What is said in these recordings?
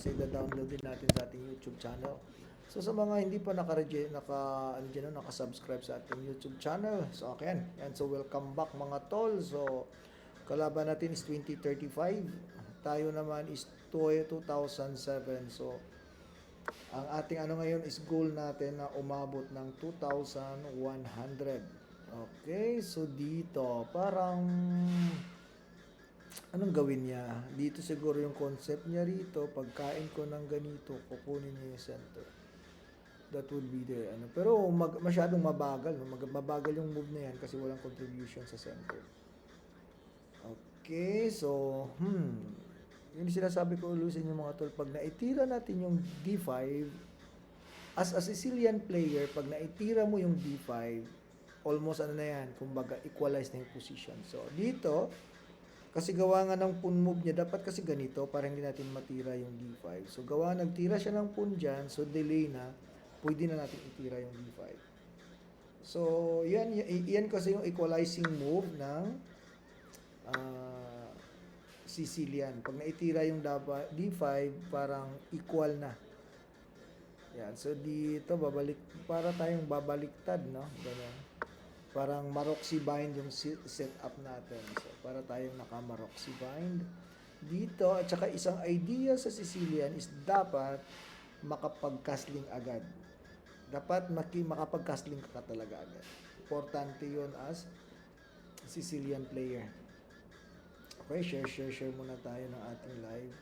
Kasi download din natin sa ating YouTube channel. So sa mga hindi pa naka-subscribe sa ating YouTube channel, so okay yan. And so welcome back mga tol. So kalaban natin is 2035. Tayo naman is 2007. So ang ating ano ngayon is goal natin na umabot ng 2,100. Okay, so dito parang anong gawin niya? Dito siguro yung concept niya rito, pagkain ko ng ganito, kukunin niya yung center. That would be the ano. Pero masyadong mabagal, no? Mabagal yung move na yan kasi walang contribution sa center. Okay, so yung sinasabi ko ulit sa inyo mga tol, pag naitira natin yung D5, as a Sicilian player, pag naitira mo yung D5, almost ano na yan, kumbaga equalize na yung position. So dito, kasi gawa nga ng pawn move niya, dapat kasi ganito para hindi natin matira yung D5. So gawa nagtira siya ng pawn dyan, so delay na, pwede na natin itira yung D5. So yan kasi yung equalizing move ng Sicilian. Pag naitira yung D5, parang equal na. Yan, so dito babalik, para tayong babaliktad, no? Ganyan. Parang Maroxy bind yung setup natin. So, para tayong naka-Maroxy bind. Dito, at saka isang idea sa Sicilian is dapat makapag-castling agad. Dapat makapag-castling ka talaga agad. Importante yun as Sicilian player. Okay, share muna tayo ng ating live.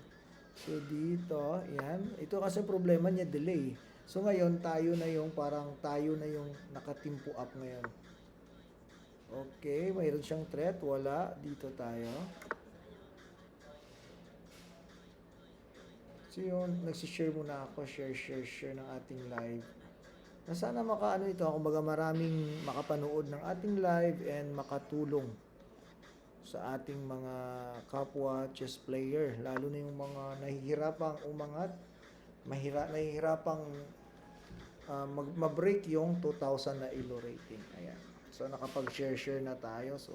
So, dito, yan. Ito kasi problema niya, delay. So, ngayon, tayo na yung nakatimpo up ngayon. Okay, mayroon siyang threat. Wala. Dito tayo. So yun, nagsishare muna ako. Share ng ating live. Na sana makaano ito. Kumbaga maraming makapanood ng ating live and makatulong sa ating mga kapwa chess player. Lalo na yung mga nahihirapang umangat. Nahihirapang ma-break yung 2,000 na elo rating. Ayan. So, nakapag-share na tayo. So,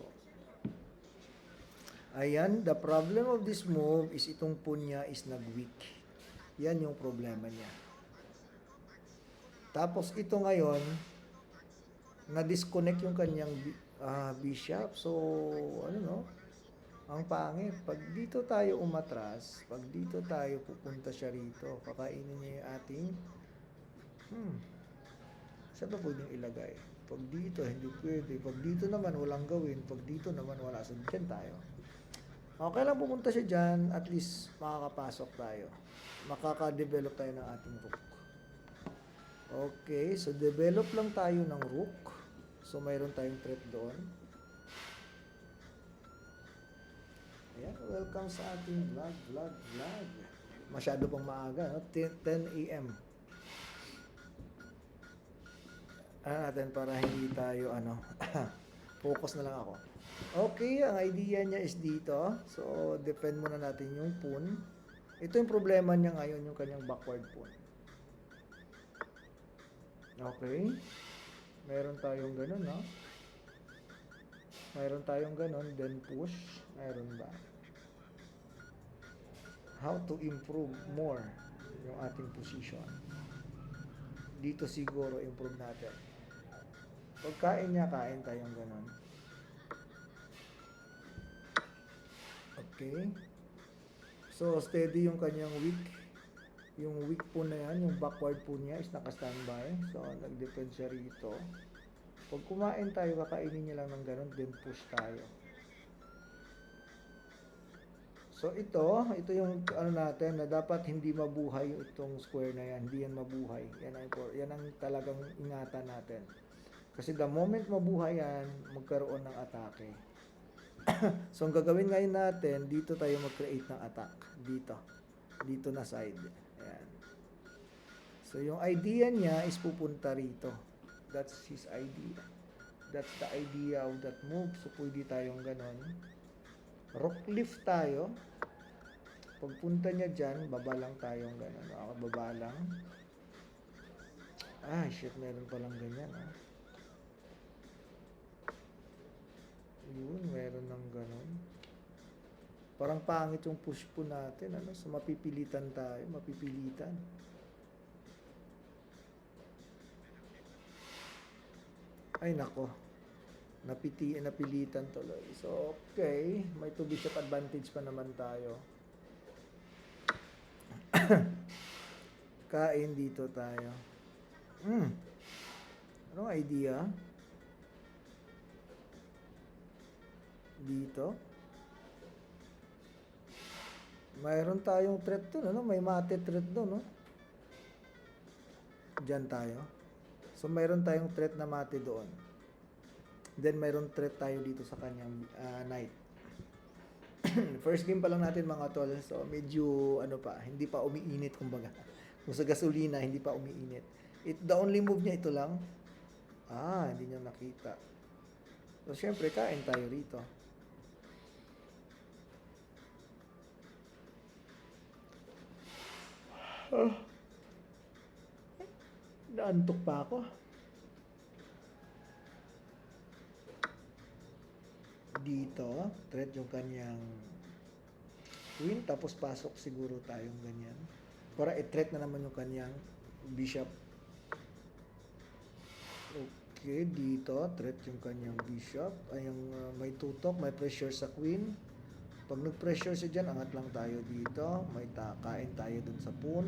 ayan, the problem of this move is itong pawn niya is nag-weak. Yan yung problema niya. Tapos, ito ngayon, na-disconnect yung kanyang bishop. So, ano no? Ang pangit. Pag dito tayo umatras, pag dito tayo pupunta siya rito, kakainin niya yung ating saan ba pwedeng ilagay? Pag dito, hindi pwede. Pag dito naman, walang gawin. Pag dito naman, wala. So, dyan tayo. Okay lang pumunta siya dyan. At least, makakapasok tayo. Makaka-develop tayo ng ating rook. Okay. So, develop lang tayo ng rook. So, mayroon tayong threat doon. Ayan. Welcome sa ating vlog. Masyado pang maaga. No? 10 a.m. Natin para hindi tayo focus na lang ako. Okay, ang idea niya is dito. So, defend muna natin yung pawn. Ito yung problema niya ngayon, yung kanyang backward pawn. Okay. Meron tayong ganun, no? Meron tayong ganun, then push. Meron ba? How to improve more yung ating position. Dito siguro improve natin. Pagkain niya, kain tayong ganun. Okay. So, steady yung kanyang weak. Yung weak po na yan, yung backward po niya is naka-standby. So, nag-defend siya rito. Pag kumain tayo, kakainin niya lang ng ganun, then push tayo. So, ito yung natin na dapat hindi mabuhay itong square na yan. Hindi yan mabuhay. Yan ang talagang ingatan natin. Kasi the moment mabuhay yan, magkaroon ng atake. So, ang gagawin ngayon natin, dito tayo mag-create ng attack. Dito na side. Ayan. So, yung idea niya is pupunta rito. That's his idea. That's the idea of that move. So, pwede tayong ganon. Rook lift tayo. Pagpunta niya dyan, baba lang tayong ganon. Baba lang. Shit, meron palang ganyan. Yun, meron ng ganon. Parang pangit yung push po natin, ano? So, mapipilitan tayo, mapipilitan. Ay, nako. Napilitan tuloy. So, okay. May 2 bishop advantage pa naman tayo. Kain dito tayo. Anong idea? Dito. Mayroon tayong threat doon, ano? May mate threat doon, no? Diyan tayo. So, mayroon tayong threat na mate doon. Then, mayroon threat tayo dito sa kanyang knight. First game pa lang natin mga tol. So, medyo, ano pa, hindi pa umiinit, kumbaga. Kung sa gasolina, hindi pa umiinit. The only move niya, ito lang. Hindi niya nakita. So, syempre, kain tayo rito. Naantok pa ako. Dito, threat yung kanyang queen, tapos pasok siguro tayong ganyan. Para i-threat na naman yung kanyang bishop. Okay, dito, threat yung kanyang bishop. Ay, yung may tutok, may pressure sa queen. Pag nag-pressure siya dyan, angat lang tayo dito. May kain tayo dun sa pawn.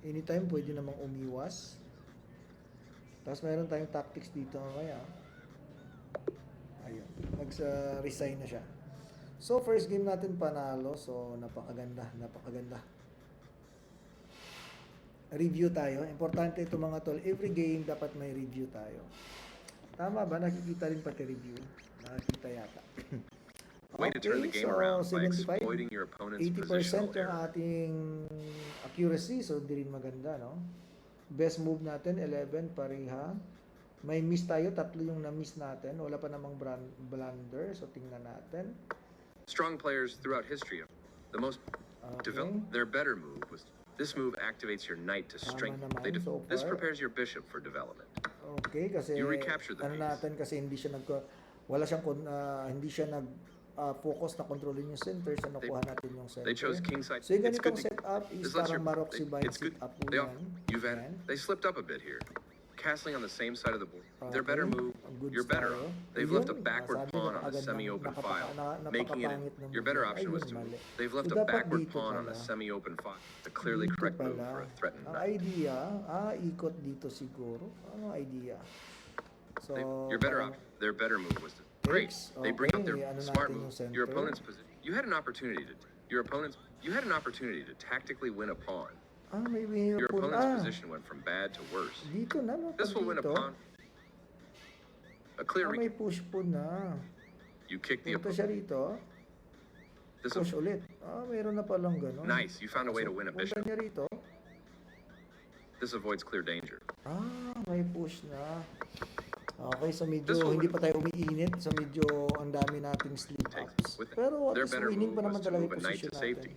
Anytime, pwede namang umiwas. Tapos mayroon tayong tactics dito kaya. Ayun, nag-resign na siya. So, first game natin panalo. So, napakaganda. Review tayo. Importante ito mga tol. Every game, dapat may review tayo. Tama ba? Nakikita rin pati review. Nakikita yata. Way to turn the game around by exploiting your opponent's 80% positional yung error. ating accuracy. So, hindi rin maganda, no? Best move natin, 11, pareha. May miss tayo, 3 yung na-miss natin. Wala pa namang blunder. So, tingnan natin. Strong players throughout history, the most developed, their better move was this move activates your knight to strengthen. naman, so This far. prepares your bishop for development. Okay, kasi You recapture the ano piece. natin kasi hindi siya hindi siya focus na kontrolin yung center, so nakuha natin yung center. They chose kingside. So yung It's good ganitong setup is this lets parang your- Maroxy by it's good. setup po They, yan. Yan. they slipped up a bit here. Castling on the same side of the board. Their better Okay. move, Ang goods you're better. tayo. They've Ayun, left a backward sabi, pawn on a napakagandang- semi-open file, making napakapangit it. ng Your move better yan. option was Ayun, to. mali. They've left So, a dapat backward dito pawn on a pala. semi-open file. The clearly Dito correct move pala. for a threatened Ang knight. idea, ikot dito siguro. Ang idea. So, Your better parang- their better move was to. Great. Takes, They bring up okay, their ano smart natin move. yung center. Your opponent's position. You had an opportunity to tactically win a pawn. may Your pawn. opponent's position went from bad to worse. Dito na, no? This will win a Dito. pawn. A clear May push po na. You kick the Punta opponent. siya rito. This Push ulit. Mayroon na palang gano'n. nice. You found a way to win a Punta bishop. niya rito. This avoids clear danger. May push na. Okay, so medyo This will hindi win- pa tayo umiinit. So medyo ang dami nating sleep ups. With Pero at their least better winning move pa naman was to talaga move yung a knight position to natin. safety.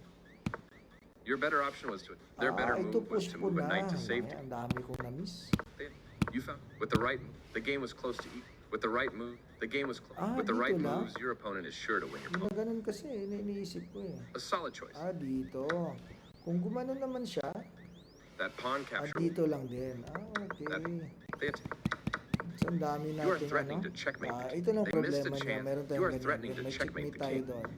Your better option was to. Their better Ito move was push to po move a na. knight to safety. Ang dami kong na-miss. You found with the right. The game was close to. With the right move, the game was close. With the dito right lang. moves, your opponent is sure to win your Hindi pawn. na ganun kasi. Iniisip ko eh. A solid choice. Dito. Kung gumano naman siya, That pawn capture. dito lang din. Okay. They, So, ang dami You are natin, threatening ano? to checkmate. Ito lang They missed problema the niya. chance. Meron You tayong are ganyan. threatening to May checkmate checkmate the tayo king. doon.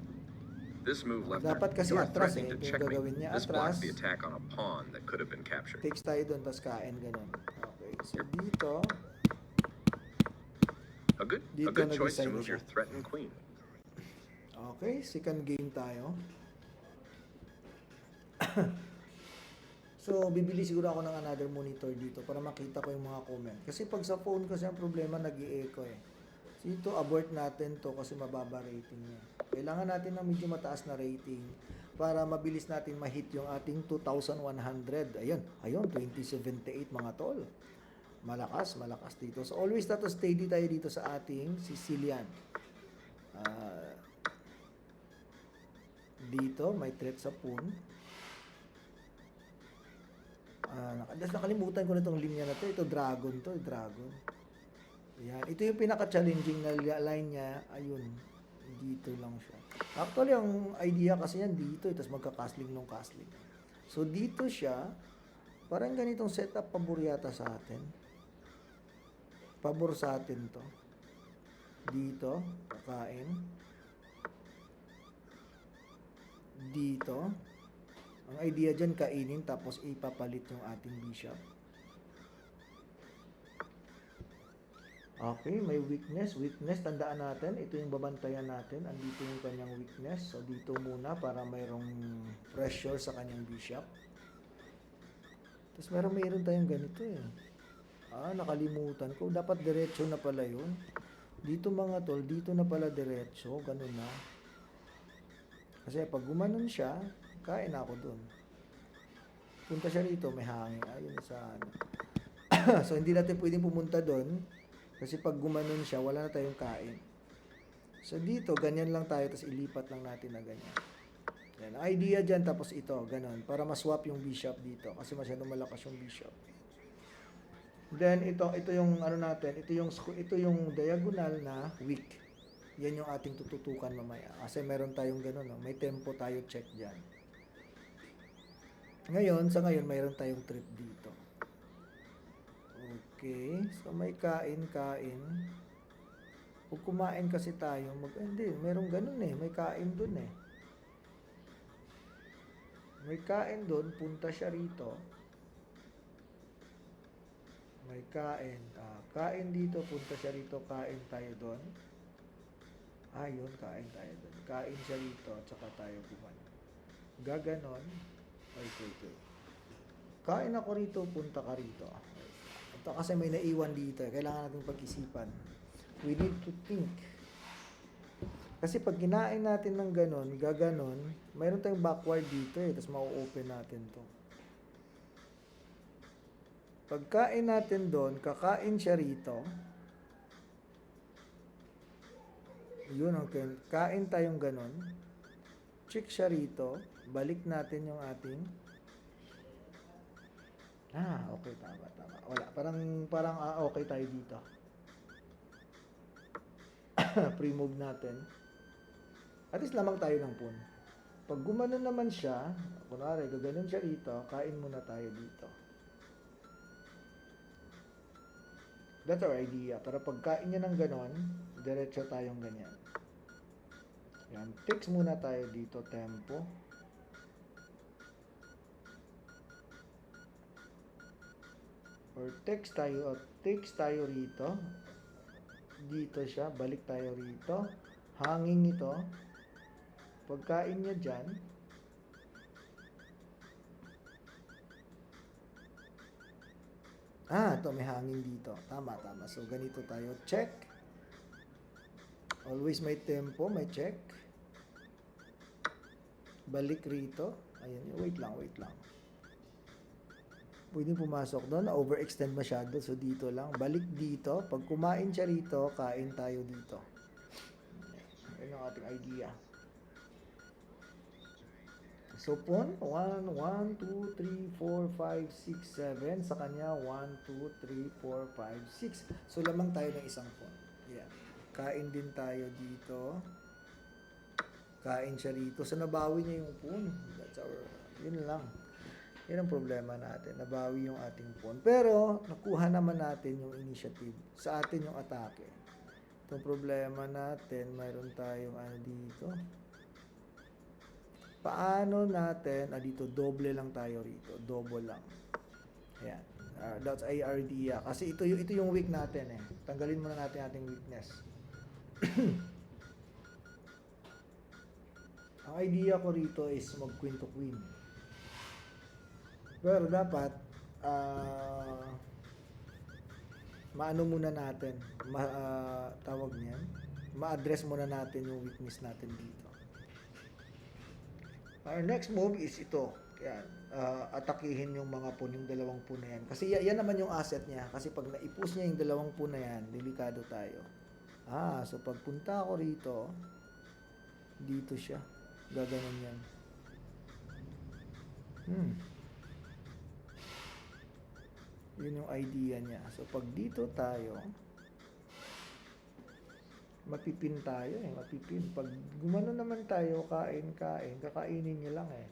This move left. Dapat kasi You are atras threatening eh. to Yung checkmate. gagawin niya, This blocks atras. the attack on a pawn that could have been captured. Takes tayo doon, tapos kain, ganun. Okay. So, dito, A good Dito choice to nag-decide move siya. your threatened queen. okay, second game tayo. So, bibili siguro ako ng another monitor dito para makita ko yung mga comment. Kasi pag sa phone kasi ang problema, nag-i-echo eh. So, ito, abort natin to kasi mababa rating niya. Kailangan natin ng medyo mataas na rating para mabilis natin ma-hit yung ating 2,100. Ayun, 2078 mga tol. Malakas dito. So, always steady tayo dito sa ating Sicilian. Dito, may threat sa pawn. Nakalimutan ko na itong linya na to. Ito, dragon to. Dragon. Yan. Ito yung pinaka-challenging na line niya. Ayun. Dito lang siya. Actually, ang idea kasi yan dito, tapos magka-castling ng castling. So, dito siya, parang ganitong setup pabor yata sa atin. Pabor sa atin to. Dito, kakain. Dito. Ang idea dyan, kainin, tapos ipapalit yung ating bishop. Okay, may weakness. Weakness, tandaan natin. Ito yung babantayan natin. Andito yung kanyang weakness. So, dito muna para mayroong pressure sa kanyang bishop. Tapos mayroon tayong ganito eh. Nakalimutan ko. Dapat diretso na pala yun. Dito mga tol, dito na pala diretso. Ganun na. Kasi pag gumanon siya, kain ako dun. Punta siya rito, may hangin. Ayun sa ano. So, hindi natin pwedeng pumunta dun. Kasi pag gumanon siya, wala na tayong kain. So, dito, ganyan lang tayo, tapos ilipat lang natin na ganyan. Yan. Idea dyan, tapos ito, ganon. Para maswap yung bishop dito. Kasi masyadong malakas yung bishop. Then, ito yung ano natin, ito yung diagonal na weak. Yan yung ating tututukan mamaya. Kasi meron tayong ganon, no? May tempo tayo check dyan. Ngayon, sa ngayon, mayroon tayong trip dito. Okay, so may kain. Kung kumain kasi tayo, hindi, merong ganun eh, may kain dun eh. May kain dun, punta siya rito. May kain, kain dito, punta siya rito, kain tayo dun. Yun, kain tayo dun. Kain siya rito, tsaka tayo kumain. Gaganon, okay. Kain ako rito, punta ka rito. Ito kasi may naiwan dito. Kailangan natin pag-isipan. We need to think. Kasi pag kinain natin ng ganon, gaganon, mayroon tayong backward dito eh. Tapos mau-open natin to. Pagkain natin doon, kakain siya rito. Yun ang kain tayong ganon. Check siya rito. Balik natin yung ating okay, tama. Wala, parang okay tayo dito. Pre-move natin. At least lamang tayo ng pawn. Pag gumanon naman siya, kunwari, gaganon siya rito, kain muna tayo dito. That's our idea. Para pagkain niya ng ganon, diretso tayong ganyan. Yan, fix muna tayo dito, tempo. Or text tayo rito. Dito siya, balik tayo rito. Hanging ito. Pagkain niya dyan. Ito may hangin dito. Tama. So, ganito tayo. Check. Always may tempo, may check. Balik rito. Ayan, wait lang. Pwedeng pumasok doon, overextend masyado, so dito lang. Balik dito, pag kumain siya rito, kain tayo dito. Yan ang ating idea. So, pawn, 1, 2, 3, 4, 5, 6, 7. Sa kanya, 1, 2, 3, 4, 5, 6. So, lamang tayo ng isang pawn. Yan. Kain din tayo dito. Kain siya rito. So, nabawi niya yung pawn. Yun lang. Yan ang problema natin. Nabawi yung ating pawn. Pero, nakuha naman natin yung initiative. Sa atin yung atake. Itong problema natin, mayroon tayong dito. Paano natin, dito, doble lang tayo rito. Double lang. Ayan. That's idea. Kasi ito yung weak natin eh. Tanggalin muna natin ating weakness. Ang idea ko rito is mag-queen to queen. Pero dapat maano muna natin, tawag niyan, ma-address muna natin yung weakness natin dito. Our next move is ito. Yan, atakihin yung mga pawn, yung dalawang pawn na yan. Kasi yan naman yung asset niya. Kasi pag naipus niya yung dalawang pawn na yan, delikado tayo. So pagpunta ko rito, dito siya. Gaganon yan. Yun yung idea niya. So, pag dito tayo, Mapipin tayo eh, mapipin. Pag gumano naman tayo, kain, kakainin niya lang eh.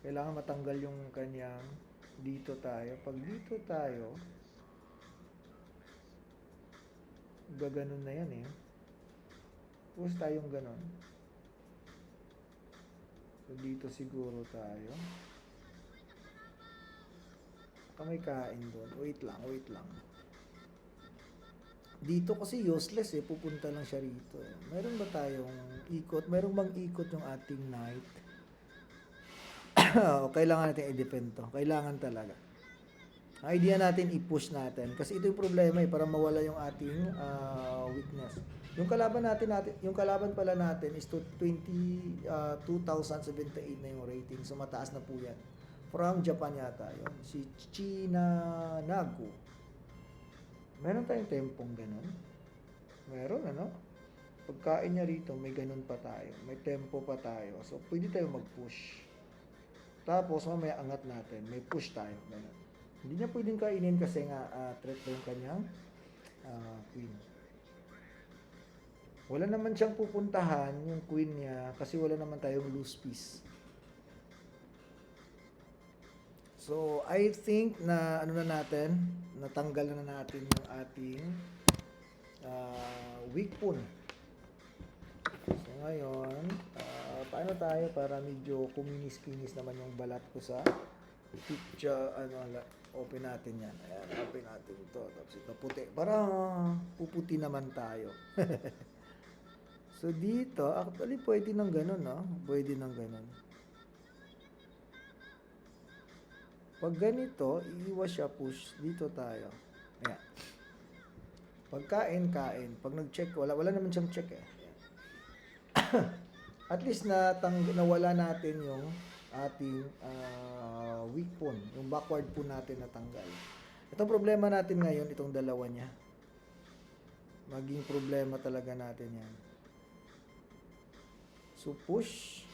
Kailangan matanggal yung kanyang dito tayo. Pag dito tayo, gaganon na yan eh. Tapos tayong ganon. So dito siguro tayo. Baka may kain doon. Wait lang. Dito kasi useless eh. Pupunta lang siya rito eh. Meron ba tayong ikot? Meron bang ikot yung ating knight? O, kailangan natin i-defend to. Kailangan talaga. Ang idea natin, i-push natin. Kasi ito yung problema eh, para mawala yung ating weakness. Yung kalaban pala natin is 2078 na yung rating. So, mataas na po yan. From Japan yata yun. Si China Nagu. Meron tayong tempong ganun. Meron, ano? Pagkain niya rito, may ganun pa tayo. May tempo pa tayo. So, pwede tayo mag-push. Tapos, mamaya angat natin. May push tayo. Ganun. Hindi niya pwedeng kainin kasi nga threat pa yung kanyang queen. Wala naman siyang pupuntahan yung queen niya kasi wala naman tayong loose piece. So, I think na natanggal na natin yung ating weak pawn. So, ngayon, paano tayo para medyo kuminis-kinis naman yung balat ko sa picture, open natin yan. Ayan, open natin ito. Tapos ito puti. Para puputi naman tayo. So, dito, actually, pwede nang ganun, no? Pwede nang ganun. Pag ganito, iiwas siya, push. Dito tayo. Ayan. Pagkain. Pag nag-check, wala naman siyang check eh. At least nawala natin yung ating weak pawn. Yung backward pawn natin natanggal. Itong problema natin ngayon, itong dalawa niya. Maging problema talaga natin yan. So, push.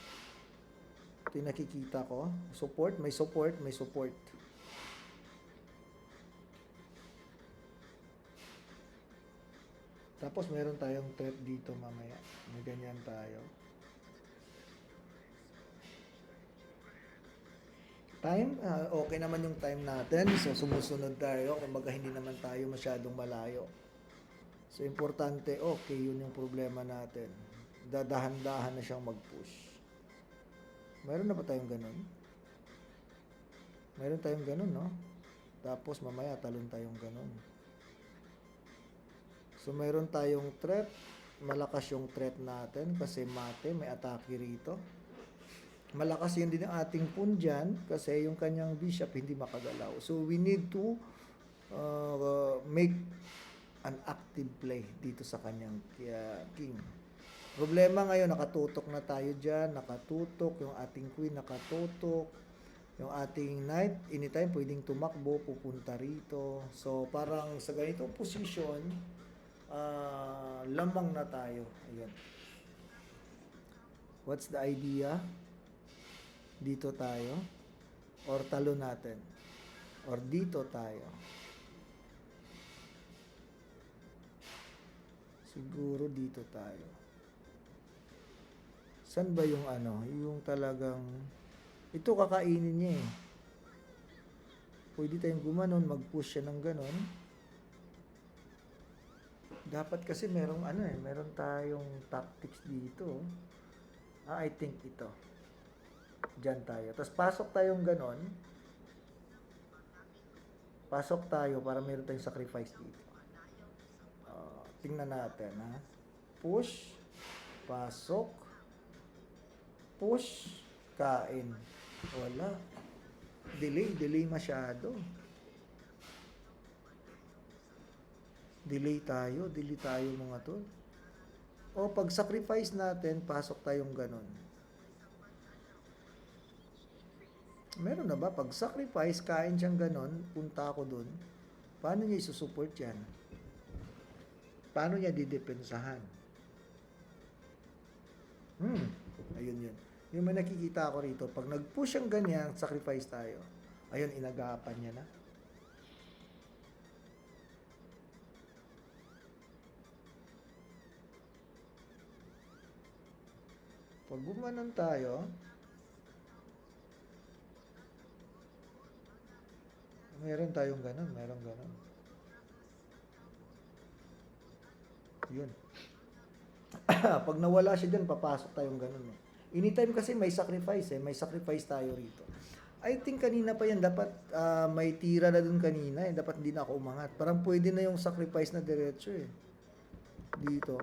Ito yung nakikita ko. Support. May support. Tapos, meron tayong threat dito mamaya. May ganyan tayo. Time, okay naman yung time natin. So, sumusunod tayo. Kumbaga, hindi naman tayo masyadong malayo. So, importante, okay, yun yung problema natin. Dadahan-dahan na siyang mag-push. Meron na ba tayong ganun? Meron tayong ganun, no? Tapos, mamaya, talon tayong ganun. So, meron tayong threat. Malakas yung threat natin kasi mate, may atake rito. Malakas yun din ang ating pawn dyan kasi yung kanyang bishop hindi makagalaw. So, we need to make an active play dito sa kanyang king. Problema ngayon, nakatutok na tayo dyan. Nakatutok. Yung ating queen nakatutok. Yung ating knight, anytime pwedeng tumakbo, pupunta rito. So, parang sa ganitong position, lamang na tayo. Ayun. What's the idea? Dito tayo. Or talo natin. Or dito tayo. Siguro dito tayo. San ba yung yung talagang, ito kakainin niya eh. Pwede tayong gumanon, mag-push siya ng ganon. Dapat kasi meron tayong tactics dito. I think ito. Diyan tayo. Tapos pasok tayong ganon. Pasok tayo para meron tayong sacrifice dito. Tingnan natin ha. Push. Pasok. Push. Kain. Wala. Delay masyado. Delay tayo mga tol. O pag sacrifice natin, pasok tayong ganon. Meron na ba? Pag sacrifice, kain siyang ganon, punta ako dun. Paano niya isusupport yan? Paano niya didepensahan? Ayun yun. Yung may nakikita ako rito, pag nag-push ang ganyan, sacrifice tayo. Ayun, inagapan niya na. Pag gumanon tayo, meron tayong ganun, meron ganun. Yun. Pag nawala siya dyan, papasok tayong ganun. Eh. Anytime kasi may sacrifice eh. May sacrifice tayo rito. I think kanina pa yan. Dapat may tira na dun kanina eh. Dapat hindi na ako umangat. Parang pwede na yung sacrifice na diretso eh. Dito.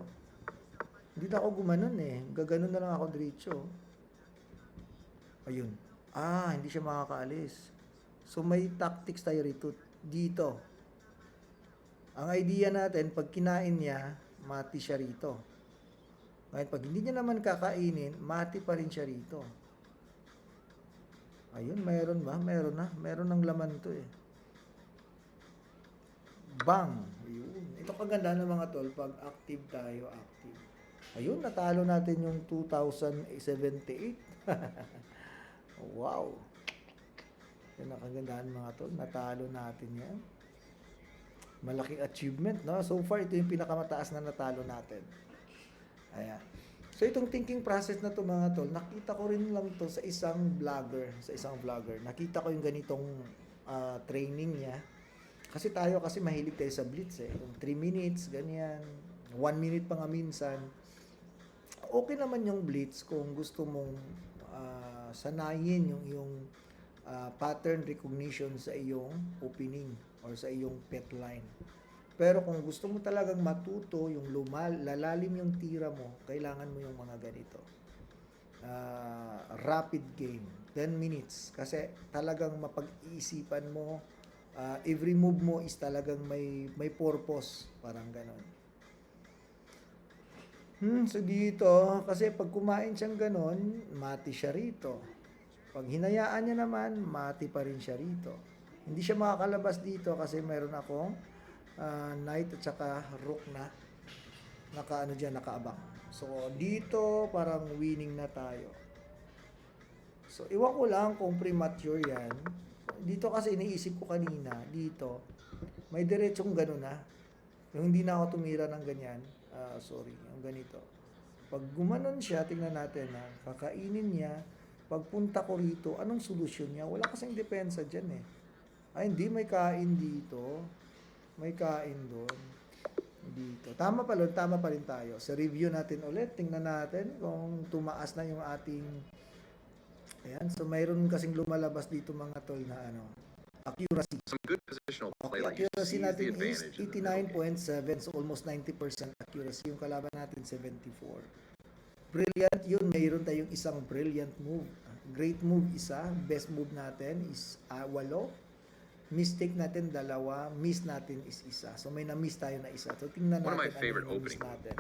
Hindi na ako gumanon eh. Gaganon na lang ako diretso. Ayun. Hindi siya makakaalis. So may tactics tayo rito. Dito. Ang idea natin, pag kinain niya, mati siya rito. Ngayon, pag hindi niya naman kakainin, mati pa rin siya rito. Ayun, mayroon ba? Meron na. Meron ng laman to eh. Bang! Ayun. Ito kaganda ng mga tol, pag active tayo, active. Ayun, natalo natin yung 2078. Wow! Yan ang kagandahan mga tol. Natalo natin yan. Malaking achievement, no? So far, ito yung pinakamataas na natalo natin. Ayan. So, itong thinking process na to mga tol, nakita ko rin lang to sa isang vlogger. Nakita ko yung ganitong training niya. Kasi mahilig tayo sa blitz eh. Yung 3 minutes, ganyan. 1 minute pa nga minsan. Okay naman yung blitz kung gusto mong sanayin yung pattern recognition sa iyong opening or sa iyong pet line. Pero kung gusto mo talagang matuto yung lalalim yung tira mo, kailangan mo yung mga ganito. Rapid game, 10 minutes. Kasi talagang mapag-iisipan mo, every move mo is talagang may purpose, parang ganon. So dito, kasi pag kumain siyang ganon, mati siya rito. Pag hinayaan niya naman, mati pa rin siya rito. Hindi siya makakalabas dito kasi mayroon akong knight at saka rook na nakaabang. So dito parang winning na tayo. So iwan ko lang kung premature yan. Dito kasi iniisip ko kanina, dito may diretsong gano'n na. Yung hindi na ako tumira ng ganyan. Yung ganito. Pag gumanon siya, tingnan natin kakainin niya. Pagpunta ko rito, anong solusyon niya? Wala kasing depensa dyan eh. Hindi, may kain dito. May kain doon. Dito. Tama pa rin tayo. Sa review natin ulit, tingnan natin kung tumaas na yung ating... Ayan, so mayroon kasing lumalabas dito mga tol na accuracy. Some good positional play Okay, like you accuracy seize the natin is advantage in the middle game. 89.7, so almost 90% accuracy. Yung kalaban natin, 74. Brilliant yun, mayroon tayong isang brilliant move. Great move isa, best move natin is 8. Mistake natin 2, miss natin is 1. So may na-miss tayo na isa. So tingnan One of natin my favorite yung opening na-miss natin.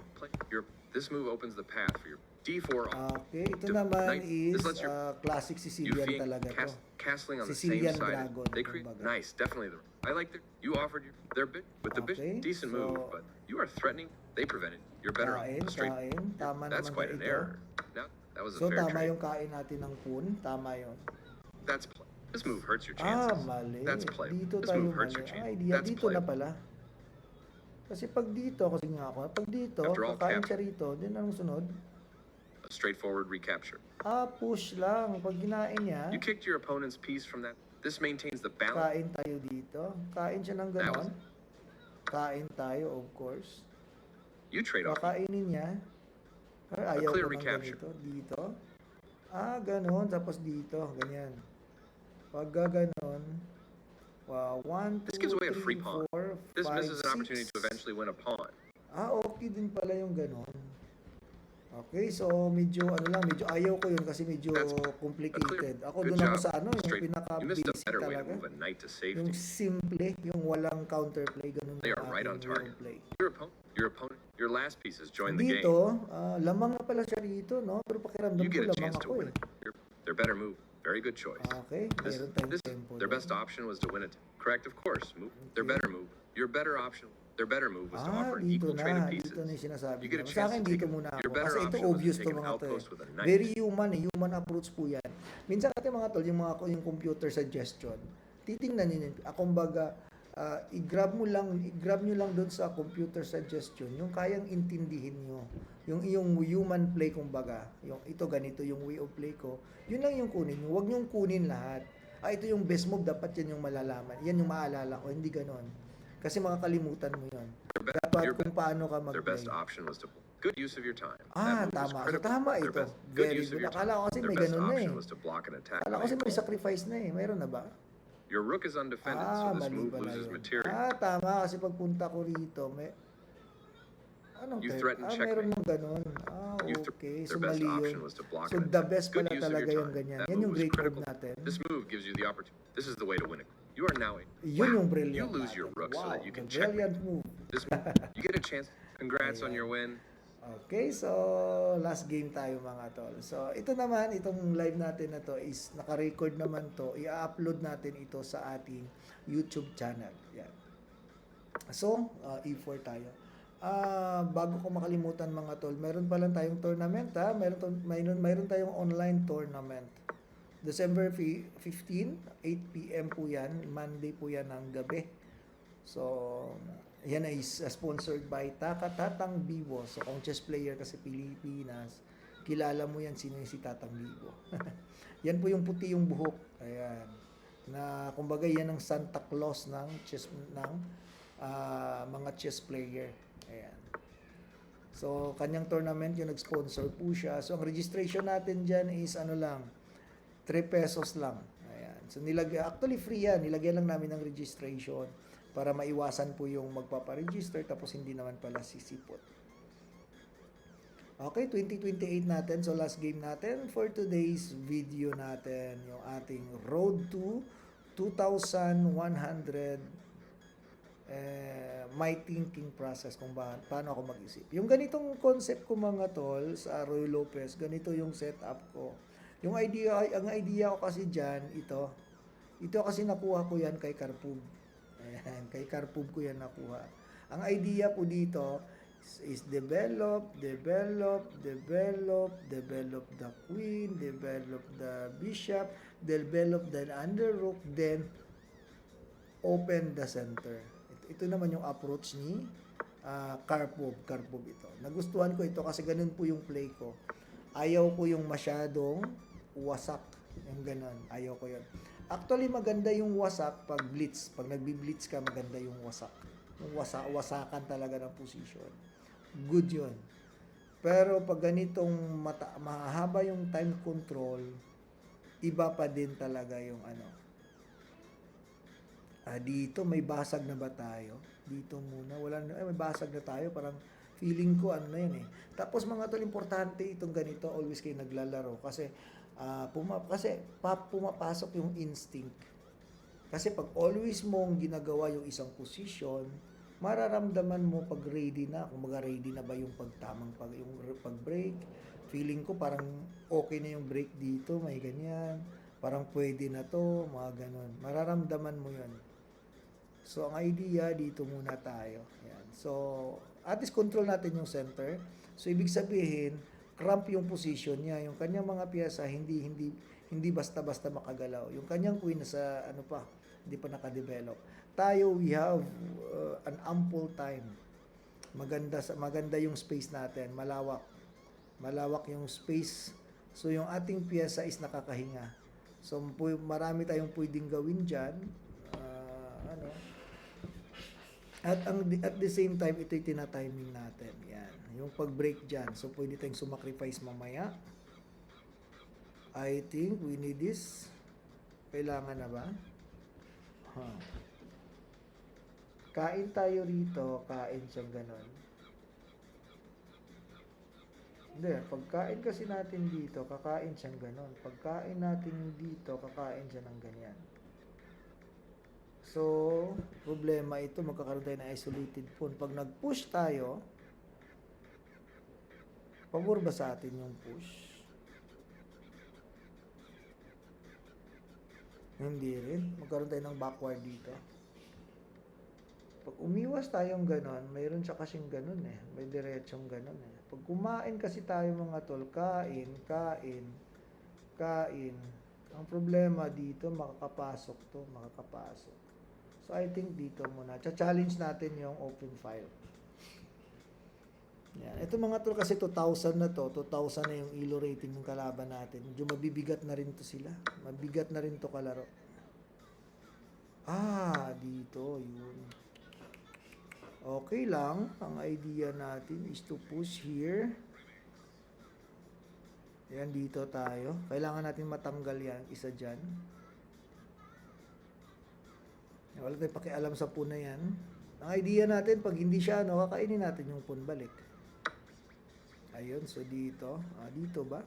this move opens the path for your D4 on. Okay, ito naman is This lets classic you Sicilian feed talaga to. castling on the Sicilian same side. dragon, They create kumbaga. nice, definitely. I like you offered their bit with the Okay, decent so- move, but you are threatening. They prevented. You're better off Kain. Tama That's naman quite ba an ito? error. Now, that was a So fair tama trade. yung kain natin ng poon. Tama yun. This move hurts your chances. Mali. That's play. Dito This tayo move hurts your mali. chances. Idea, That's dito play. na pala. Kasi pag dito, kasi nga ako, pag dito, After all, kakain cap- siya rito, din anong sunod? A straightforward recapture. Push lang. Pag kinain niya, You kicked your opponent's piece from that. This maintains the balance. kain tayo dito. Kain siya ng ganon. Kain tayo, of course. You trade off. Kakainin niya. Ay, ayaw clear ko ng recapture. ganito. Dito. Ganon. Tapos dito. Ganyan. Pag ganon. 1, 2, This gives away a 3, free pawn. 4, This 5, misses an opportunity 6. to eventually win a pawn. Okay din pala yung ganon. Okay, so medyo medyo ayaw ko yun kasi medyo That's complicated. Ako Good doon ako job. sa yung Straight. You missed a pinaka-basic better way to talaga. move a knight to Yung safety. simple, yung walang counterplay, ganun They yung are right on aking way target. of play. Your last piece has joined the game. Dito, lamang na pala siya rito, no? Pero pakiramdam You ko get a lamang chance to ako win it. Their better move. Very good choice. Okay, mayroon tayong tempo. Their doon. best option was to win it. Correct, of course. Their Okay. better move. Your better option Their better move was to Ah, offer an dito equal train of na. pieces. Dito na yung sinasabi You get nila. a Sa chance akin, to dito take muna your ako. better Kasi ito option was to obvious to take an mga to eh. outpost with a knight. Very human eh. Human approach po yan. Minsan natin mga tol, yung computer suggestion, titingnan nyo yun. Kumbaga, i-grab nyo lang doon sa computer suggestion, yung kayang intindihin nyo. Yung human play, kumbaga. Yung ito, ganito, yung way of play ko. Yun lang yung kunin nyo. Huwag nyong kunin lahat. Ito yung best move, dapat yan yung malalaman. Yan yung maalala ko, hindi ganon. Kasi makakalimutan mo yun. Dapat kung paano ka Their mag-play. best option was to good use of your time. Ah, That move was tama. So, critical. tama Their ito. good Very use of good. your Akala time. ko kasi Their may best ganun na option eh. was to block an attack. Akala ko kasi may sacrifice na eh. Mayroon na ba? Your rook is undefended, so this Mali move pala loses yun. material. Tama. Kasi pagpunta ko rito, may... Anong You third? threaten Meron checkmate. mong ganun. Okay. So, Their best mali option yun. was to block So, an the attack. best Good pala use of talaga your yung time. ganyan. That Yan move yung was great move critical. natin. This move gives you the opportunity. This is the way to win it. You are now Yun yung brilliant you lose your natin. rook so Wow, that you can the checkmate. brilliant move. This you get a chance. Congrats on your win. Okay, so last game tayo mga tol. So ito naman, itong live natin na to is naka-record naman to. I-upload natin ito sa ating YouTube channel. Yan. So, E4 tayo. Bago ko makalimutan mga tol, meron pa lang tayong tournament ha. Meron tayong online tournament. December 15, 8 PM po yan. Monday po yan ng gabi. So, yan ay sponsored by Tatang Bibo. So, kung chess player kasi Pilipinas, kilala mo yan sino yung si Tatang Bibo. Yan po yung puti yung buhok. Ayan. Na kumbaga yan ang Santa Claus ng chess ng mga chess player. Ayan. So, kanyang tournament yung nag-sponsor po siya. So, ang registration natin dyan is ano lang, 3 pesos lang. Ayan. So, actually free yan. Nilagyan lang namin ng registration para maiwasan po yung magpaparegister tapos hindi naman pala sisipot. Okay, 2028 natin. So, last game natin for today's video natin, yung ating Road to 2,100 my thinking process kung paano ako mag-isip. Yung ganitong concept ko mga tol sa Roy Lopez, ganito yung setup ko. Ang idea ko kasi diyan ito kasi nakuha ko yan kay Karpub. Ayan, kay Karpub ko yan nakuha. Ang idea po dito is develop the queen, develop the bishop, develop the under rook, then open the center. Ito naman yung approach ni Karpov ito. Nagustuhan ko ito kasi ganun po yung play ko. Ayaw ko yung masyadong wasak. Yung ganun. Ayaw ko yun. Actually, maganda yung wasak pag blitz. Pag nagbi-blitz ka, maganda yung wasak. Yung wasakan talaga ng position. Good yun. Pero pag ganitong mahaba yung time control, iba pa din talaga yung ano. Dito may basag na ba tayo? Dito muna. May basag na tayo. Parang feeling ko ano na yun eh. Tapos mga tol, importante itong ganito. Always kayo naglalaro. Kasi pumapasok yung instinct. Kasi pag always mong ginagawa yung isang position, mararamdaman mo pag ready na. Kung ready na ba yung pag-break. Feeling ko parang okay na yung break dito. May ganyan. Parang pwede na to. Mga ganon. Mararamdaman mo yun. So, ang idea, dito muna tayo. Yan. So, at least control natin yung center. So, ibig sabihin, cramp yung position niya. Yung kanyang mga piyesa, hindi basta-basta makagalaw. Yung kanyang queen nasa, hindi pa nakadevelop. Tayo, we have an ample time. Maganda yung space natin. Malawak yung space. So, yung ating piyesa is nakakahinga. So, marami tayong pwedeng gawin dyan. At the same time, ito'y tina-timing natin. Yan. Yung pag-break dyan. So, pwede tayong sumacrifice mamaya. I think we need this. Kailangan na ba? Kain tayo rito. Kain siyang ganon. Hindi. Pagkain kasi natin dito, kakain siyang ganon. Pagkain natin dito, kakain siya ng ganyan. So, problema ito, magkakaroon tayo ng isolated phone. Pag nag-push tayo, pabor ba sa atin yung push? Hindi rin. Magkaroon tayo ng backward dito. Pag umiwas tayong ganon, mayroon siya kasing ganon eh. May diretsong ganon eh. Pag kumain kasi tayo mga tol, kain, kain, kain. Ang problema dito, makakapasok to, makakapasok. So, I think dito muna. Challenge natin yung open file. Yan. Ito mga tol kasi 2,000 na to. 2,000 na yung elo rating ng kalaban natin. Medyo mabibigat na rin to sila. Mabigat na rin to kalaro. Dito. Yun. Okay lang. Ang idea natin is to push here. Yan, dito tayo. Kailangan natin matanggal yan. Isa dyan. Wala tayong pakialam sa pun na yan. Ang idea natin, pag hindi siya, kakainin natin yung pun balik. Ayun, so dito. Dito ba?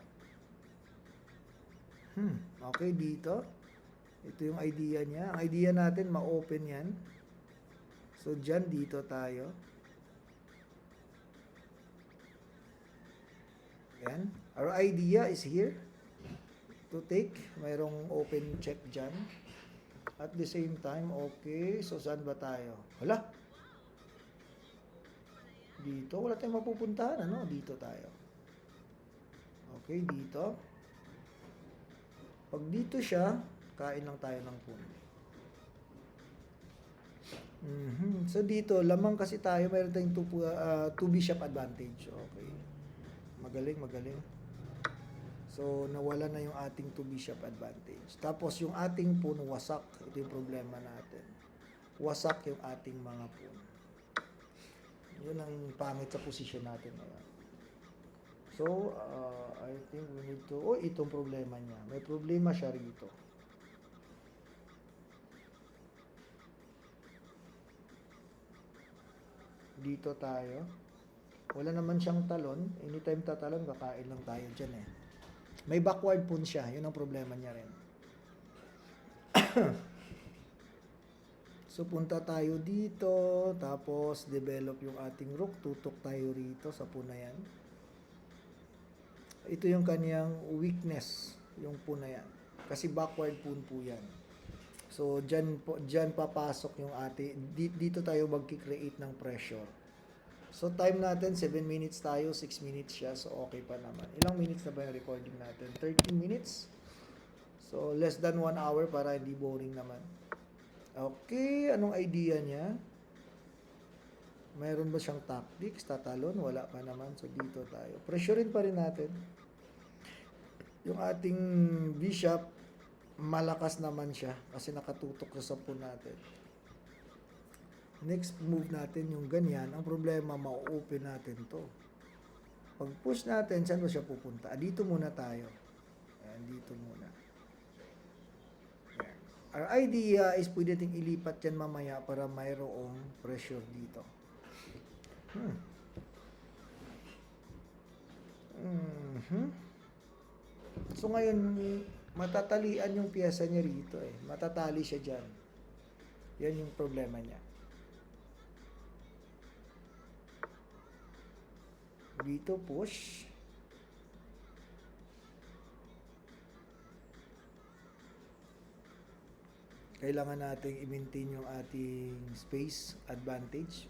Okay, dito. Ito yung idea niya. Ang idea natin, ma-open yan. So, dyan, dito tayo. Yan. Our idea is here. To take. Mayroong open check dyan. At the same time, okay. So, saan ba tayo? Hala! Dito. Wala tayong mapupuntahan. Ano? Dito tayo. Okay, dito. Pag dito siya, kain lang tayo ng pun. So dito, lamang kasi tayo, mayroon tayong 2 bishop advantage. Okay. Magaling, magaling. So, nawala na yung ating 2 bishop advantage. Tapos, yung ating pun, wasak. Ito yung problema natin. Wasak yung ating mga pun. Yun ang pangit sa position natin ngayon. So, I think we need to... itong problema niya. May problema siya rito. Dito tayo. Wala naman siyang talon. Anytime tatalon, kakain lang tayo dyan eh. May backward pun siya. Yun ang problema niya rin. So, punta tayo dito. Tapos, develop yung ating rook. Tutok tayo rito sa pun na yan. Ito yung kanyang weakness. Yung pun na yan. Kasi backward pun po yan. So, dyan papasok yung dito tayo magkikreate ng pressure. So, time natin, 7 minutes tayo, 6 minutes siya. So, okay pa naman. Ilang minutes na ba yung recording natin? 13 minutes. So, less than 1 hour para hindi boring naman. Okay, anong idea niya? Mayroon ba siyang tactics? Tatalon? Wala pa naman. So, dito tayo. Pressurein pa rin natin. Yung ating bishop, malakas naman siya kasi nakatutok sa pun natin. Next move natin yung ganyan. Ang problema, ma-open natin to. Pag push natin, saan ba siya pupunta? Dito muna tayo. Ayan, dito muna. Ayan. Our idea is pwede natin ilipat yan mamaya para mayroong pressure dito. So ngayon, matatalian yung piyesa niya rito eh. Matatali siya dyan. Yan yung problema niya. Dito push. Kailangan nating i-maintain yung ating space advantage.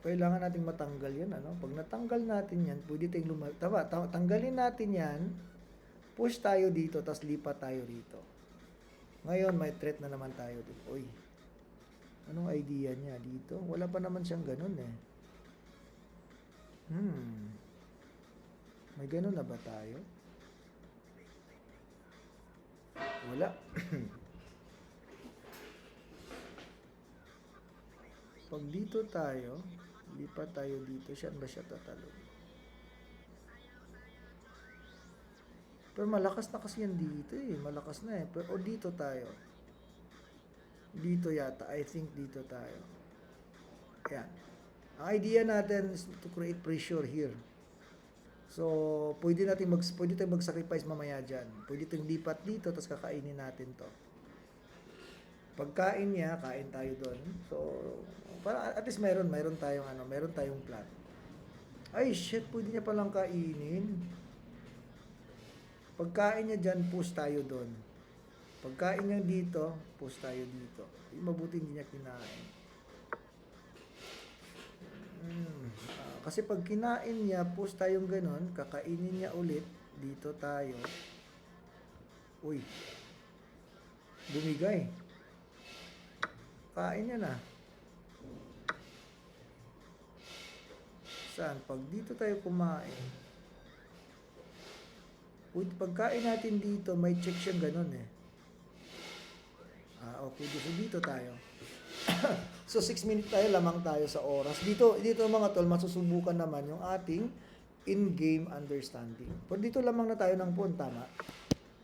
Kailangan nating matanggal yan, ano? Pag natanggal natin yan, pwede tayong tanggalin natin yan, push tayo dito, tapos lipat tayo rito. Ngayon, may threat na naman tayo dito. Uy, anong idea niya dito? Wala pa naman siyang ganun eh. May ganun na ba tayo? Wala. Pag dito tayo, lipat tayo dito, saan ba siya tatalon? Pero malakas na kasi yan dito eh. Malakas na eh. Pero dito tayo. Dito yata. I think dito tayo. Ayan. Ang idea natin is to create pressure here. So, pwede tayong mag-sacrifice mamaya dyan. Pwede tayong lipat dito, tapos kakainin natin to. Pagkain niya, kain tayo doon. So, para at least meron tayong plan. Ay, shit, pwede niya palang kainin. Pagkain niya dyan, push tayo doon. Pagkain niya dito, push tayo dito. Mabuti hindi niya kinain. Kasi pag kinain niya, push tayong ganun, kakainin niya ulit, dito tayo. Uy, bumigay. Kain niya na. Saan? Pag dito tayo kumain, uy, pagkain natin dito, may check siyang ganun eh. Okay, so dito tayo. So 6 minutes tayo, lamang tayo sa oras. Dito mga tol, masusubukan naman yung ating in-game understanding. Pero dito lamang na tayo ng phone, tama?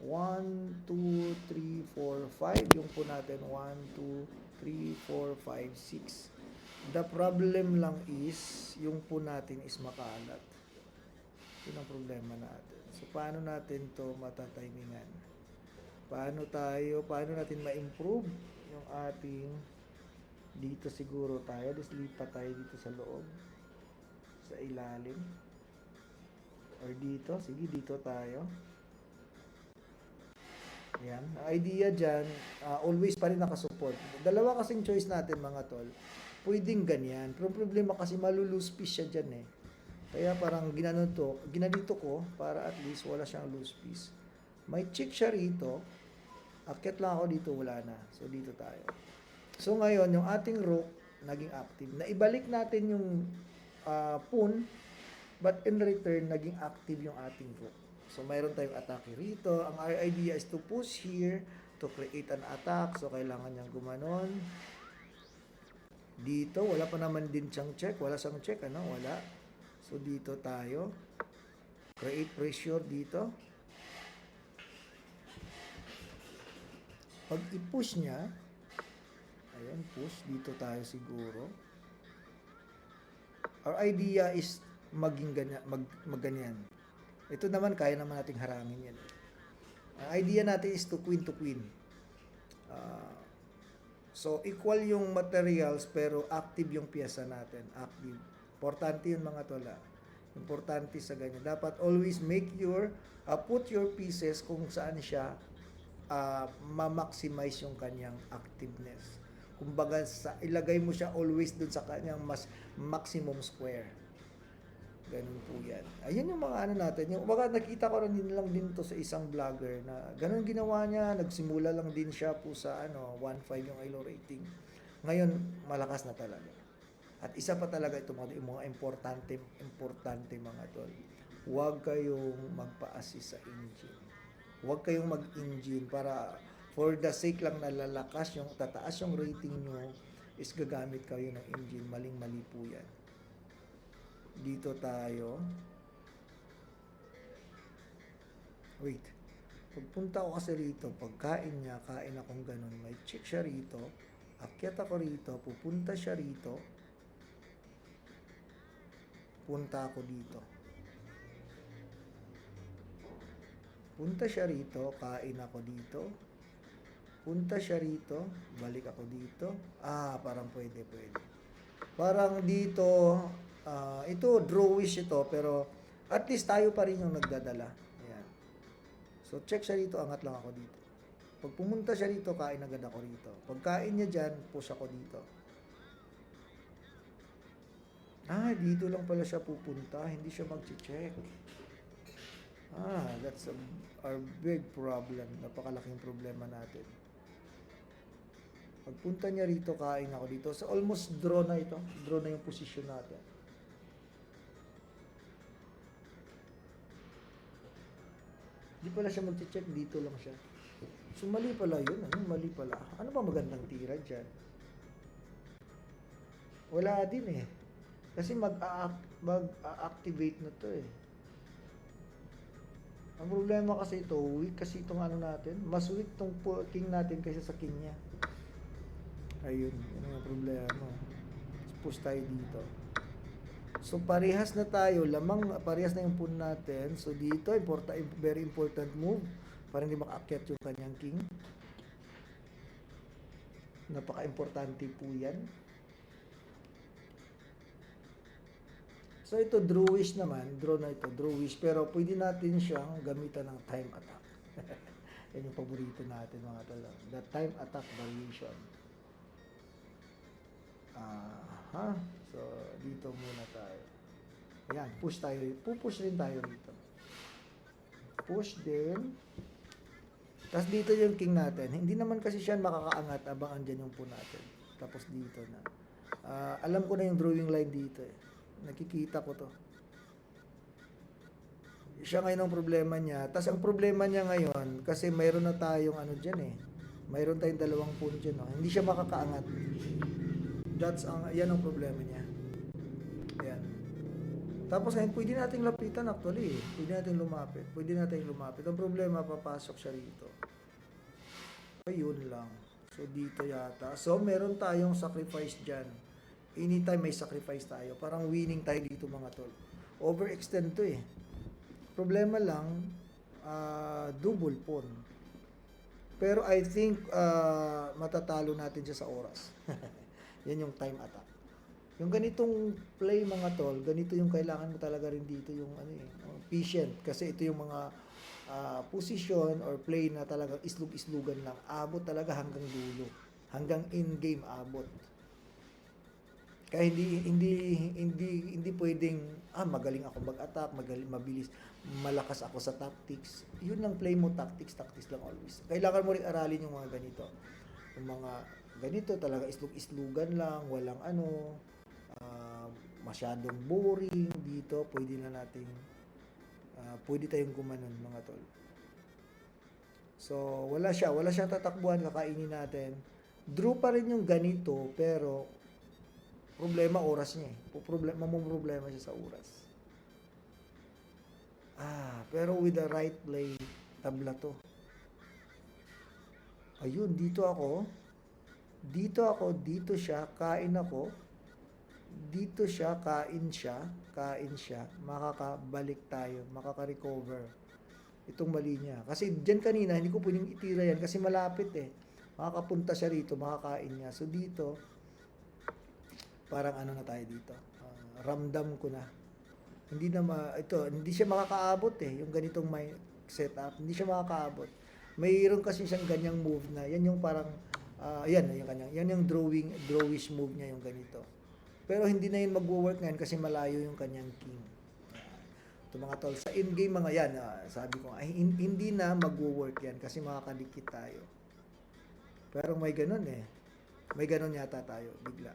1, 2, 3, 4, 5. Yung po natin, 1, 2, 3, 4, 5, 6. The problem lang is, yung po natin is makalat. Yun ang problema natin. So, paano natin to matatimingan? Paano natin ma-improve yung ating, dito siguro tayo, lipat tayo dito sa loob, sa ilalim, or dito, sige dito tayo. Ayan, ang idea dyan, always pa rin nakasupport. Dalawa kasing choice natin mga tol, pwedeng ganyan, pero problema kasi malulose piece siya dyan eh. Kaya parang ginanito ko, para at least wala siyang loose piece. May check siya rito. Akyat lang ako dito, wala na. So, dito tayo. So, ngayon, yung ating rook, naging active. Naibalik natin yung pawn, but in return, naging active yung ating rook. So, mayroon tayong atake rito. Ang idea is to push here to create an attack. So, kailangan niyang gumanon. Dito, wala pa naman din siyang check. Wala siyang check, ano? Wala. So, dito tayo. Create pressure dito. Pag i-push niya, ayan, push, dito tayo siguro. Our idea is maging ganyan, magganyan. Ito naman, kaya naman nating harangin yan. Ang idea natin is to queen. So, equal yung materials, pero active yung piyesa natin. Active. Importante yun mga tola. Importante sa ganyan. Dapat always make put your pieces kung saan siya ma-maximize yung kanyang activeness. Kumbaga, ilagay mo siya always dun sa kanyang mas maximum square. Ganun po yan. Ayun yung mga ano natin. Yung, baka nakita ko rin lang din to sa isang vlogger na ganun ginawa niya. Nagsimula lang din siya po sa 1.5 yung ILO rating. Ngayon, malakas na talaga. At isa pa talaga ito yung mga importante mga tol. Huwag kayong magpa-assist sa engine. Huwag kayong mag-engine para for the sake lang na lalakas yung tataas yung rating nyo is gagamit kayo ng engine. Maling-mali po yan. Dito tayo. Wait. Pagpunta ko kasi rito, pagkain niya, kain akong ganun. May check siya rito. Akyat ako rito. Pupunta siya rito. Punta ako dito. Punta siya rito, kain ako dito. Punta siya rito, balik ako dito. Parang pwede. Parang dito, ito, drawish ito, pero at least tayo pa rin yung nagdadala. Ayan. So, check siya rito, angat lang ako dito. Pag pumunta siya rito, kain agad ako rito. Pagkain niya dyan, push ako dito. Dito lang pala siya pupunta, hindi siya mag-check. That's our big problem. Napakalaking problema natin. Pagpunta niya rito, kain ako dito. So, almost draw na ito. Draw na yung position natin. Di pala siya mag-check. Dito lang siya. So, mali pala yun. Mali pala. Ano ba magandang tira dyan? Wala din eh. Kasi mag-activate na to eh. Ang problema kasi ito, weak kasi itong natin. Mas weak itong king natin kaysa sa king niya. Ayun, yun ang problema. Push tayo dito. So, parehas na tayo. Parehas na yung pawn natin. So, dito, very important move. Para hindi makaakyat yung kanyang king. Napaka-importante po yan. So, ito, drawish naman. Draw na ito, drawish. Pero, pwede natin siyang gamitan ng time attack. Yan yung paborito natin mga tol. The time attack variation. Aha. So, dito muna tayo. Ayan, push tayo. Pupush rin tayo dito. Push din. Tapos dito yung king natin. Hindi naman kasi siya makakaangat abang andyan yung po natin. Tapos dito na. Alam ko na yung drawing line dito eh. Nakikita ko to. Siya ngayon ang problema niya. Tapos ang problema niya ngayon, kasi mayroon na tayong ano dyan eh. Mayroon tayong dalawang pawn dyan. No? Hindi siya makakaangat. Yan ang problema niya. Yan. Tapos ngayon, pwede nating lapitan actually. Pwede nating lumapit. Ang problema, papasok siya rito. Ayun lang. So, dito yata. So, meron tayong sacrifice dyan. Anytime may sacrifice tayo. Parang winning tayo dito mga tol. Overextend to eh. Problema lang, double pawn. Pero I think, matatalo natin siya sa oras. Yan yung time attack. Yung ganitong play mga tol, ganito yung kailangan mo talaga rin dito yung patient. Kasi ito yung mga position or play na talagang islug-islugan lang. Abot talaga hanggang dulo. Hanggang in-game abot. Kaya hindi pwedeng magaling ako mag-attack, mabilis, malakas ako sa tactics. Yun ang play mo, tactics lang always. Kailangan mo ring aralin yung mga ganito. Yung mga ganito talaga islug-islugan lang, walang masyadong boring dito, pwede tayong gumanon mga tol. So, wala siya tatakbuhan, kakainin natin. Draw pa rin yung ganito, pero problema oras niya eh. Problema siya sa oras. Pero with the right play, tabla to. Ayun, dito siya, kain ako. Dito siya, kain siya, makakabalik tayo, makaka-recover. Itong mali niya. Kasi dyan kanina, hindi ko pwedeng itira yan kasi malapit eh. Makakapunta siya rito, makakain niya. So dito, parang na tayo dito. Ramdam ko na. Hindi siya makakaabot eh. Yung ganitong may setup, hindi siya makakaabot. Mayroon kasi siyang ganyang move na, yan yung parang, yan yung drawish move niya yung ganito. Pero hindi na yun magwo-work ngayon kasi malayo yung kanyang king. Ito mga tol, sa in-game mga yan, sabi ko, hindi na magwo-work yan kasi makakadikit tayo. Pero may ganun eh. May ganun yata tayo, bigla.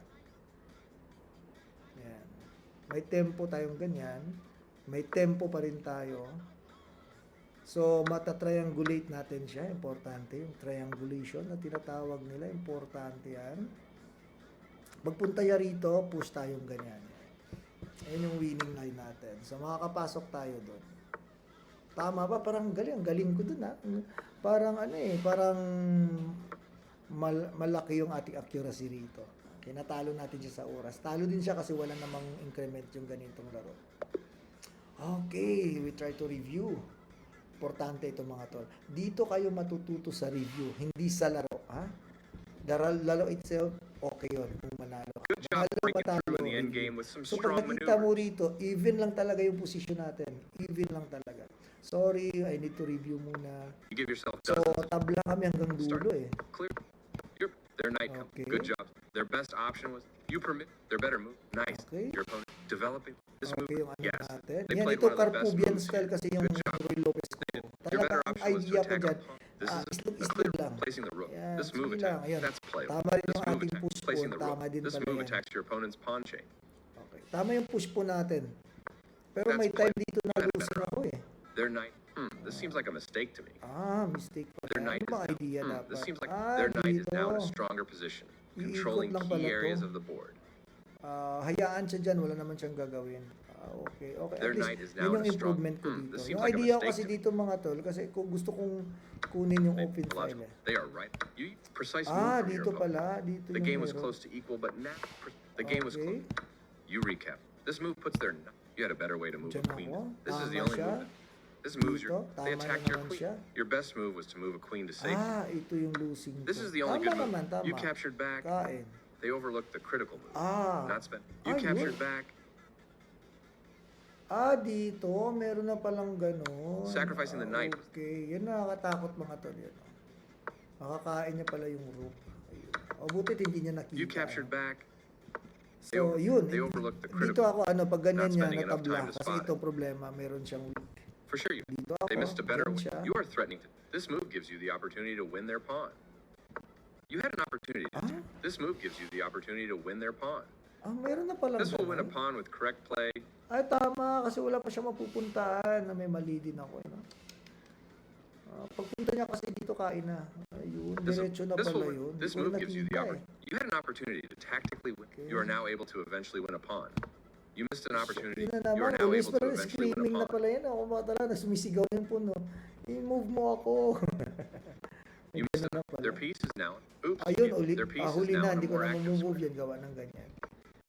Yan. May tempo tayong ganyan. May tempo pa rin tayo. So, matatriangulate natin siya. Importante yung triangulation na tinatawag nila. Importante yan. Magpunta ya rito, push tayong ganyan. Ayan yung winning line natin. So, makakapasok tayo doon. Tama ba? Parang galing ko doon Parang parang malaki yung ating accuracy rito. Kaya natalo natin siya sa oras. Talo din siya kasi wala namang increment yung ganitong laro. Okay, we try to review. Importante ito mga tol. Dito kayo matututo sa review, hindi sa laro. Laro itself, okay yun kung manalo. Good job breaking through in the end game with some So pag strong nakita mo maneuvers. rito, even lang talaga yung position natin. Even lang talaga. Sorry, I need to review muna. You give yourself So, dozens. tabla kami hanggang dulo eh. Clear. Their knight come. Okay. Good job. Their best option was you permit their better move. Nice. Okay. Your opponent developing this Okay, yung move. ano Yes. natin. They Yan, played ito one of the best Carpubian moves style here. kasi yung Good job. Roy Lopez ko. Your Talaga, better ang option was to idea ko attack dyan, up pawn. This is a islog clear lang. placing the rook. Yan, This move sige lang, attack. ayun. That's playable. Tama rin This yung move ating attack. push Placing pawn. the rook. Tama din This pala move yan. attacks your opponent's pawn chain. Okay. Tama yung push po natin. Pero That's may time playable. dito na That's lusin better. ako eh. Their knight. This seems like a mistake to me. Mistake pa. Their knight Ano ba is idea now, dapat? this seems like their knight is now in a dito. stronger position, Iikot controlling lang key pala to. areas of the board. Hayaan siya dyan, wala naman siyang gagawin. Okay. Their At least, knight is yun now yung in a strong- improvement ko dito. this seems Yung like a idea ko mistake kasi to me. dito mga tol, kasi kung gusto kong kunin yung open file Logical. eh. They are right. You precise move from your Dito opponent. pala. Dito The yung game was meron. close to equal, but now the game was Okay. close. You recap. This move puts their. You had a better way to move a Diyan queen. ako. This is the Tama only siya. move. This moves your. Dito, They tama attacked na your naman queen. siya. Your best move was to move a queen to safety. Ito yung losing This ko. is the only Tama good move. naman, tama. You captured back. Kain. They overlooked the critical move. Not spent. You Ayun. captured back. Dito, meron na palang ganun. Sacrificing the knight. Okay, yan nakakatakot mga tol yan. Makakain niya pala yung rook. Ayun. O butit hindi niya nakita. You captured back. So, yun. They overlooked the Dito critical. ako, pag ganyan Not niya, spending enough natabla. time to Kasi spot ito problema, meron siyang weak. For sure, Dito ako, they missed a better dyan one. siya. You are threatening to. This move gives you the opportunity to win their pawn. You had an opportunity. This move gives you the opportunity to win their pawn. Meron na palang This will win a ganun. pawn with correct play. Tama, kasi wala pa siya mapupuntahan na may mali din ako. Pagpunta niya kasi dito, kain na. Ayun, diretso na pala yun. This Hindi ko move gives you the nakita opportunity. You had an opportunity to tactically win. You are now able to eventually win a pawn. You missed an opportunity. Yun na You are naman, now always able to pala eventually win screaming a na pawn. pala yan. Ako mga tala, na sumisigaw yung puno. I-move mo ako. You missed Ganun na it. pala. Their piece is now. Oops. Ayun, Their piece is huli now na, in a hindi ko more na active mamove square. yan, gawa ng ganyan.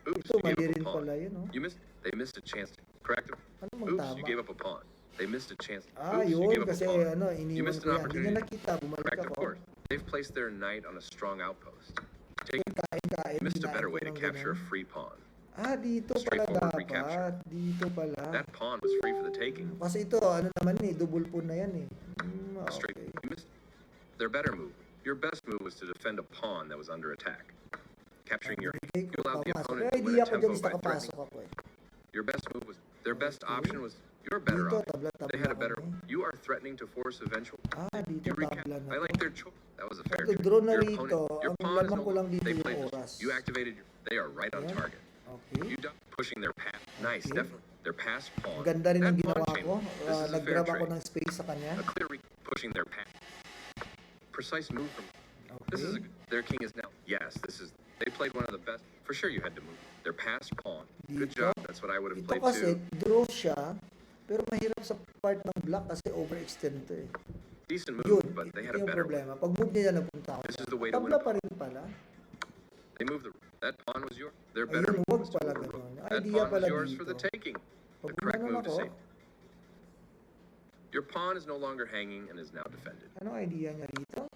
Oops. Ito, You gave mali up rin a pala pawn. yun, oh. They missed a chance to correct it. Ano mang Oops. tama? You gave up a pawn. They missed a chance. Oops. Yun, You gave up a kasi pawn. You iniwan missed ko an yan. Hindi niya opportunity. nakita, bumalik Correct, of ako. course. They've placed their knight on a strong outpost. Kain, You missed a ginain better ko way to ng capture a ganun. free pawn. Dito pala Straightforward recapture. dapat. Dito pala. That pawn was free for the taking. Kasi ito, ano naman double pawn na yan eh. Straight. Okay. You missed their better move. Your best move was to defend a pawn that was under attack. Capturing your Bigay you ko, allowed the papasok. opponent Kaya to hindi win a ako tempo dyan by sa kapasok threatening. ako eh. Your best move was their best Okay. option was your better Dito, option. tabla-tabla They had a better. kami. You are threatening to force eventual. Dito You recap. tabla na I to. like their choice. That was a fair Pag choice. draw na Your rito, opponent, your ang pawn is laman no ko lang dito They yung played oras. this. You activated. They are right on Ayan. target. Okay. You pushing their pass. Nice, Okay. definitely. Their pass pawn. Ang ganda rin That ang pawn ginawa chain. ko. This is a fair Nag-grab ako trade. ng space sa kanya. A clear pushing their pass. Precise move from. This is Okay. their king is now. Yes, this is. They played one of the best. For sure, you had to move. Their pass pawn. Good Dito. job. That's what I would have Ito played kasi, too. draw siya, pero mahirap sa part ng block kasi overextend to eh. Decent move, Yun, but they ito had a yung better one. problema. Pag move niya napunta ako. This is the way to win. Tabla pa rin pala. They moved that pawn was yours. Their better Ayun, move wag was to pala overlook. ganun. That Idea pawn was pala yours for the dito. taking. Pag The correct gumanon move to ako, save. Your pawn is no longer hanging and is now defended. anong idea niya rito?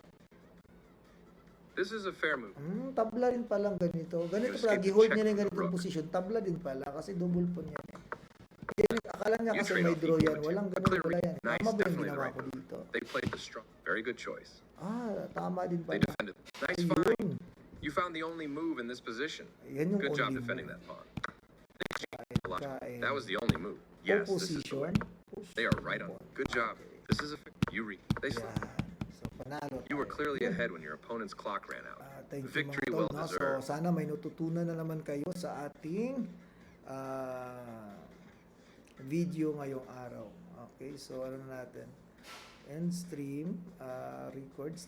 This is a fair move. Tabla rin palang ganito. Ganito You pala, escape the hold check niya na yung from the ganitong rook. position. Tabla din pala kasi double pawn yan. Akala niya You kasi trade may off draw equal yan. material. Walang A ganun clear pala read. yan. Nice, Tama ba yung definitely the ginawa right ko move. dito? They played the strong. Very good choice. Tama din They pala. defended. Nice Ayun. find. You found the only move in this position. Yan yung Good job only defending move. that pawn. Kain. That was the only move. Yes, this is the way. Position. Push They are right on. pawn. Good job. Okay. This is a. You read. They. Yan. So, panalo You were tayo. clearly Yun. ahead when your opponent's clock ran out. Thank you Victory mga well tol, no? So deserved. sana may natutunan na naman kayo sa ating video ngayong araw. Okay, so ano na natin? End stream, record.